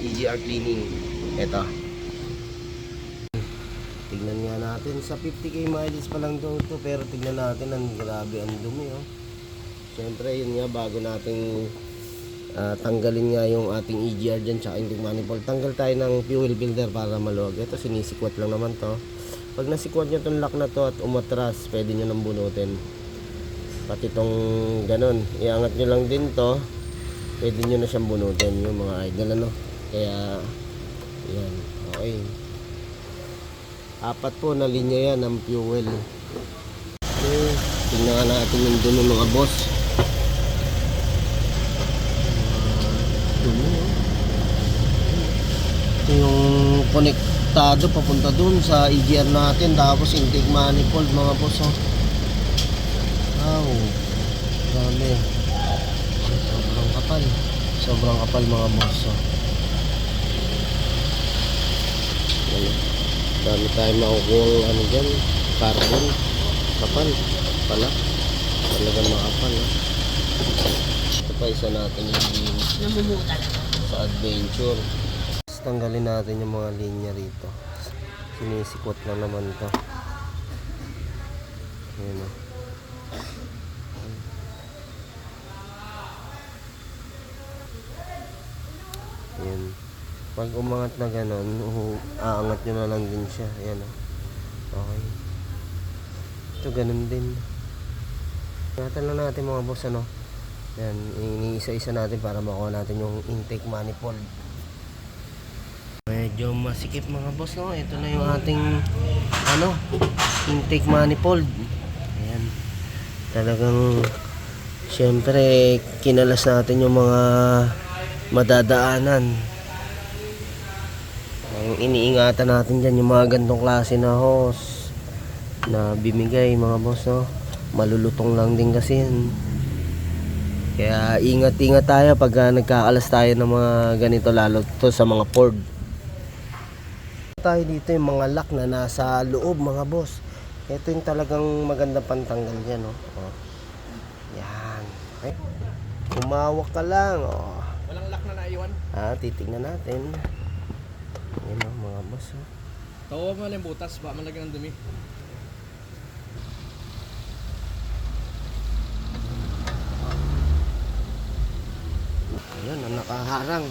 EGR cleaning. Ito. Tignan nga natin. Sa 50k mileage pa lang daw ito. Pero tignan natin. Ang grabe ang dumi. Oh. Siyempre yun nga bago nating tanggalin nga yung ating EGR dyan tsaka intake manifold. Tanggal tayo ng fuel filter para maluwag. Ito sinisikwat lang naman to. Pag nasikwat nyo itong lock na to at umatras, pwede nyo nang bunutin. Pati itong ganun, iangat nyo lang din to, pwede nyo na siyang bunutin yung mga idol, ano. Kaya yan, okay. 4 po na linya yan ng fuel. Okay, tingnan natin yung dulo mga boss. Ito yung konektado papunta dun sa EGR natin, tapos intake manifold mga boss. Oh. Wow, dami. Sobrang kapal mga boss. Oh. Dami tayo makukuha ano dyan, carbon. Kapal pala, talagang makapal. Oh. Ito pa isa natin yung namumutal sa adventure. Tanggalin natin yung mga linya rito. Sinisikwat lang naman ito. Ayan o. Ayan. Pag umangat na ganon, aangat nyo na lang din siya. Ayan o. Okay. Ito ganon din. Ingatan lang natin mga boss, ano. Ayan. Iniisa-isa natin para makuha natin yung intake manifold. Medyo masikip mga boss, no? Ito na yung ating intake manifold. Ayan. Talagang syempre kinalas natin yung mga madadaanan. Ang iniingatan natin dyan yung mga gantong klase na hose na bimigay mga boss, no? Malulutong lang din kasi yan. Kaya ingat-ingat tayo pag nagkakalas tayo ng mga ganito, lalo to sa mga Ford. Tayo dito yung mga lock na nasa loob mga boss. Ito yung talagang magandang pantanggal yan, no? Oh. Yan. Okay. Kumawak ka lang, oh. Walang lock na naiwan. Titignan natin. Yan, oh, mga boss, oh. Tawa mo lang yung butas, baka malagyan ng dumi. Ayan, ang nakaharang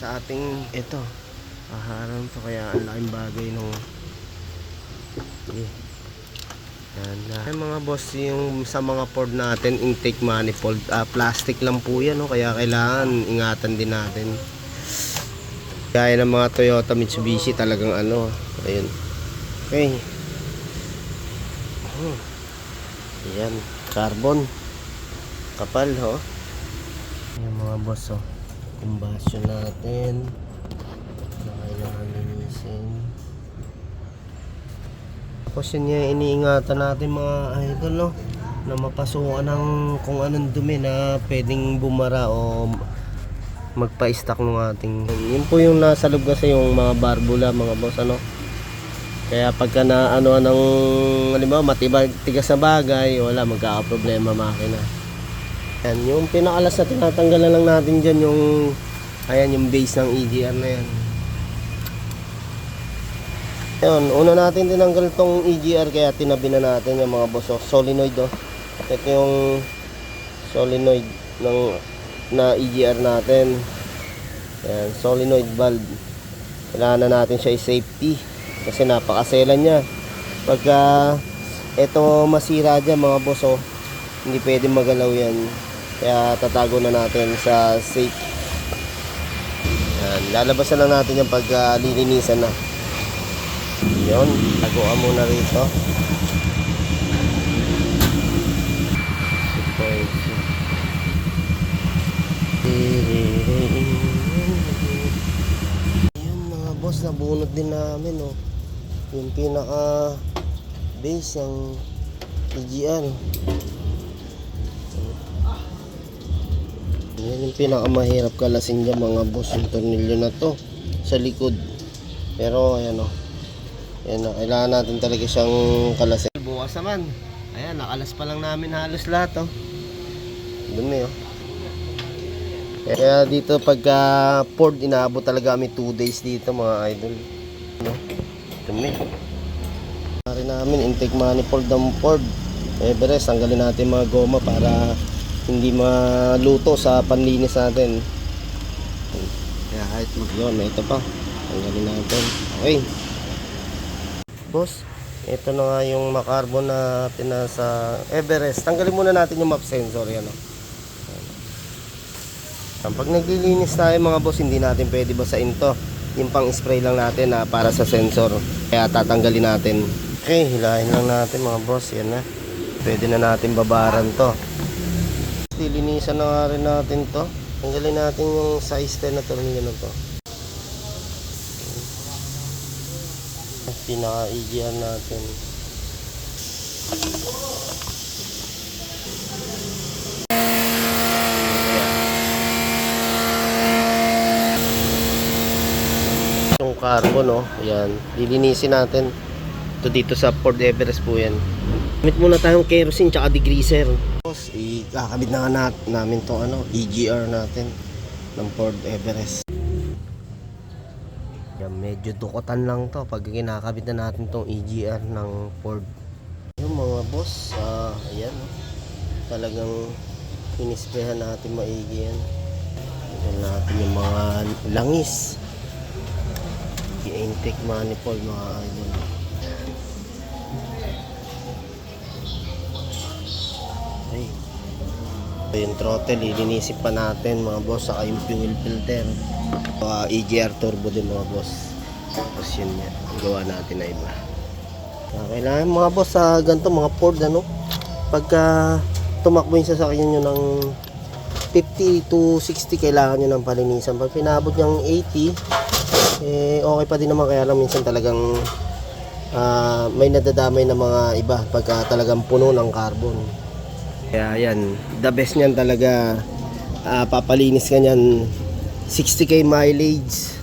sa ating ito. Haharang to, kaya ang laking bagay nung yan mga boss, yung sa mga Ford natin intake manifold, plastic lang po yan, no? Kaya kailangan ingatan din natin. Kaya ng mga Toyota, Mitsubishi talagang ayun. Okay. Yan, carbon kapal, ho. Yung mga boss, combustion natin na kailangan linisin. Tapos yun yung iniingatan natin mga idol, no? Na mapasukan ng kung anong dumi na pwedeng bumara o magpa-stock ng ating. Yun po yung nasa loob kasi yung mga barbula mga boss, ano? Kaya pagka na ng halimbawa matibag tigas na bagay, wala, magkakaproblema makina. Yan, yung pinakalas na tinatanggalan lang natin dyan yung yung base ng EGR na yan. Ayun, una natin tinanggal tong EGR, kaya tinabi na natin yung mga boss. Solenoid, oh. Ito yung solenoid na EGR natin. Ayan, solenoid valve. Kailangan na natin siya i-safety kasi napakaselan niya. Pagka ito masira dyan mga boss, hindi pwede magalaw yan. Kaya tatago na natin sa safe. Ayan, lalabasan na natin yung pag lilinisan na. Yun, taguan muna rito. Ayan mga boss, nabunot din namin, oh. Yung pinaka base ng EGR. Yan yung pinakamahirap kalasin dyan mga boss, yung tornilyo na to sa likod. Pero ayan, oh. Ayan, kailangan natin talaga siyang kalasin. Bukas naman, ayan, nakalas pa lang namin halos lahat, oh. Dumi, oh. Kaya dito pagka Ford, inaabot talaga kami 2 days dito mga idol. No? Dumi. Pare namin, intake manifold ng Ford Everest. Tanggalin natin mga goma para hindi maluto sa panlinis natin. Kaya kahit mag-goma, may ito pa. Tanggalin natin. Okay. Boss, ito na nga yung makarbon natin na sa Everest. Tanggalin muna natin yung map sensor. Yan, o. Pag naglilinis tayo mga boss, hindi natin pwede basain to. Yung pang spray lang natin na para sa sensor. Kaya tatanggalin natin. Okay, hilahin lang natin mga boss. Yan na. Pwede na natin babaran to. Lilinisan na nga rin natin to. Tanggalin natin yung size 10 na tornilyo na to. Pinaka-EGR natin. Itong carbon, no? Ayan. Lilinisin natin. Ito dito sa Ford Everest po yan. Gamit muna tayong kerosene tsaka degreaser. Tapos, ikakabit na nga namin itong EGR natin ng Ford Everest. Yan, medyo dukotan lang to pag kinakabit na natin itong EGR ng Ford. Yung mga boss, ayan. Talagang pinisprehan natin maigi yan. Ayan natin yung mga langis. Intake manifold mga idol. Ay. Yung throttle, ilinisin pa natin mga boss, saka yung fuel filter. EGR turbo din mga boss. Tapos yun yan, gawa natin na iba. Kailangan mga boss sa ganito mga Ford pagka tumakbo yung sasakyan nyo ng 50 to 60, kailangan nyo ng palinisan. Pag pinabot nyo ng 80, okay pa din naman, kaya lang minsan talagang may nadadamay na mga iba pagka talagang puno ng carbon. Kaya yan, the best nyan talaga, papalinis ka nyan 60k mileage,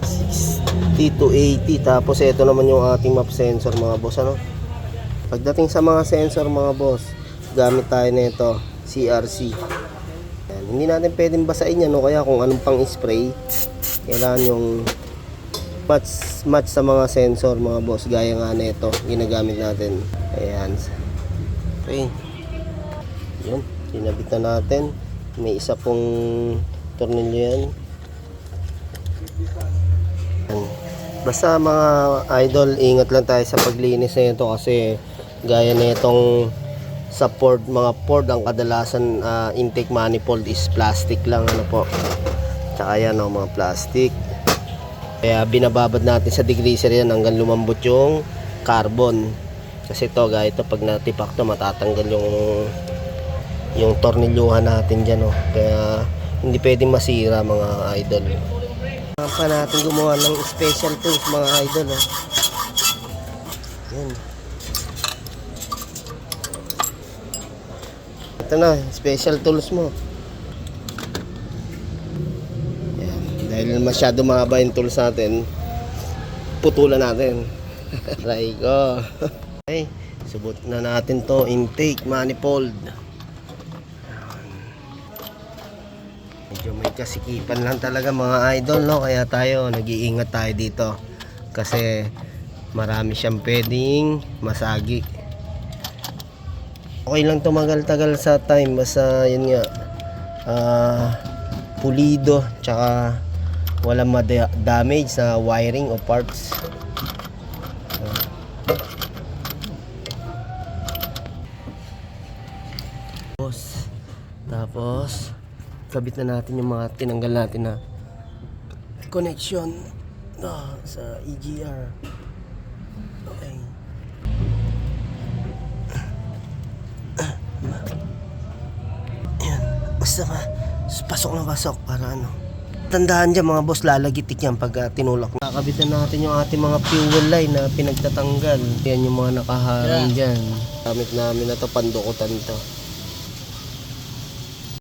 60 to 80. Tapos ito naman yung ating map sensor mga boss. Pagdating sa mga sensor mga boss, gamit tayo nito CRC. Yan. Hindi natin pwedeng basain yan, kaya kung anong pang spray, kailangan yung match sa mga sensor mga boss, gaya nga nito ginagamit natin. Ayan. Okay, yun, sinabit na natin. May isa pong tornilyo yan. Basta mga idol, ingat lang tayo sa paglinis na ito, kasi gaya nitong sa Ford, mga Ford, ang kadalasan intake manifold is plastic lang po. Tsaka yan mga plastic. Kaya binababad natin sa degreaser yan hanggang lumambot yung carbon. Kasi ito, gaya ito, pag natipak to, matatanggal yung tornilyuhan natin dyan. Kaya hindi pwedeng masira mga idol. Pa natin gumawa ng special tools mga idol. Yan. Ito na, special tools mo. Dahil masyado mahaba yung tools natin, putulan natin. Try ko. Okay, subot na natin to intake manifold. Medyo may kasikipan lang talaga mga idol, kaya tayo nag-iingat tayo dito kasi marami siyang pwedeng masagi. Okay lang tumagal-tagal sa time, basta yun nga, pulido, tsaka walang damage na wiring o parts. Tapos kabit na natin yung mga tinanggal natin na connection sa EGR. Okay. Ayan. Basta pasok na pasok para tandaan dyan mga boss, lalagitik yan pag tinulak. Nakabitan natin yung ating mga fuel line na pinagtatanggal. Yan yung mga nakaharang dyan. Gamit namin na to, pandukutan to.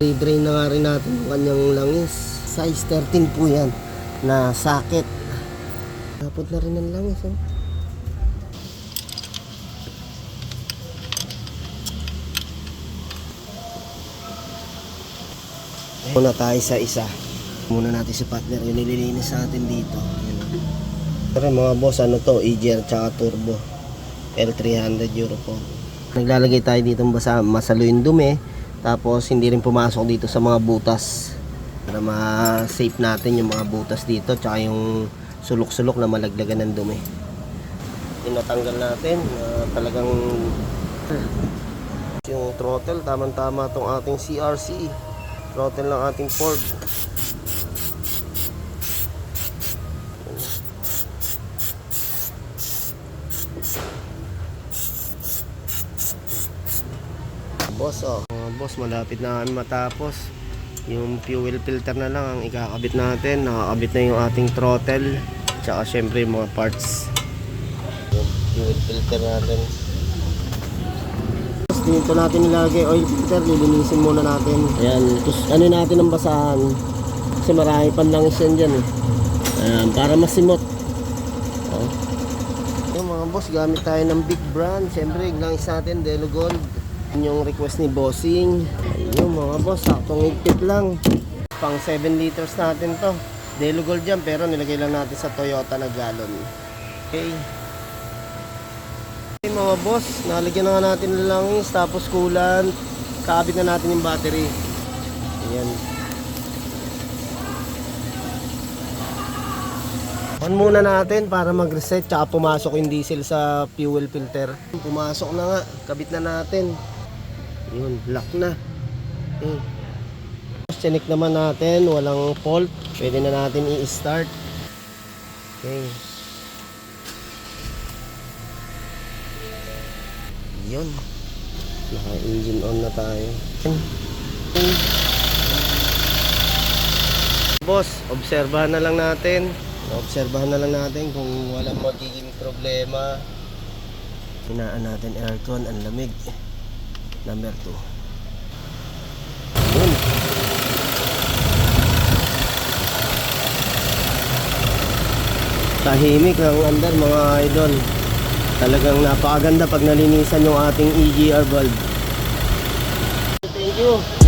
I-drain na nga rin natin yung kanyang langis. Size 13 po yan na socket. Tapos na rin ang langis. Muna tayo sa isa. Muna natin si partner yung nililinis natin dito. Yun. Pero mga boss, ano to? EGR tsaka turbo. L300 Euro po. Naglalagay tayo dito basta masalo yung dumi. Tapos hindi rin pumasok dito sa mga butas. Para ma-safe natin yung mga butas dito. Tsaka yung sulok-sulok na malaglagan ng dumi. Tinatanggal natin. Talagang yung throttle. Tama-tama itong ating CRC. Throttle ng ating Ford. Boss, boss, malapit na kami matapos. Yung fuel filter na lang ang ikakabit natin. Nakakabit na yung ating throttle. Tsaka syempre yung mga parts. Yung fuel filter natin. Dito natin nilagay oil filter. Lilinisin muna natin. Ayan, tapos ano natin ang basahan. Kasi marami panlangis yan dyan eh. Ayan, para masimot. Yung mga boss, gamit tayo ng big brand. Syempre, yung langis natin, Delo Gold. Yung request ni Bossing. Ayun mga boss, saktong higpit lang. Pang 7 liters natin to. Delo Gold yan, pero nilagay lang natin sa Toyota na galon. Okay. Okay mga boss, nalagyan na nga natin ng langis, tapos coolant. Kaabit na natin yung battery. Ayan. On muna natin para mag-reset, tsaka pumasok yung diesel sa fuel filter. Pumasok na nga, kabit na natin. Yun, lock na. Okay. Check naman natin, walang fault. Pwede na natin i-start. Okay. Yun. Naka-engine on na tayo. Okay. Boss, obserbahan na lang natin. Obserbahan na lang natin kung walang magiging problema. Hinaan natin aircon, ang lamig. Number 2. Yun. Tahimik ang andar mga idol. Talagang napakaganda pag nalinisan yung ating EGR valve. Thank you.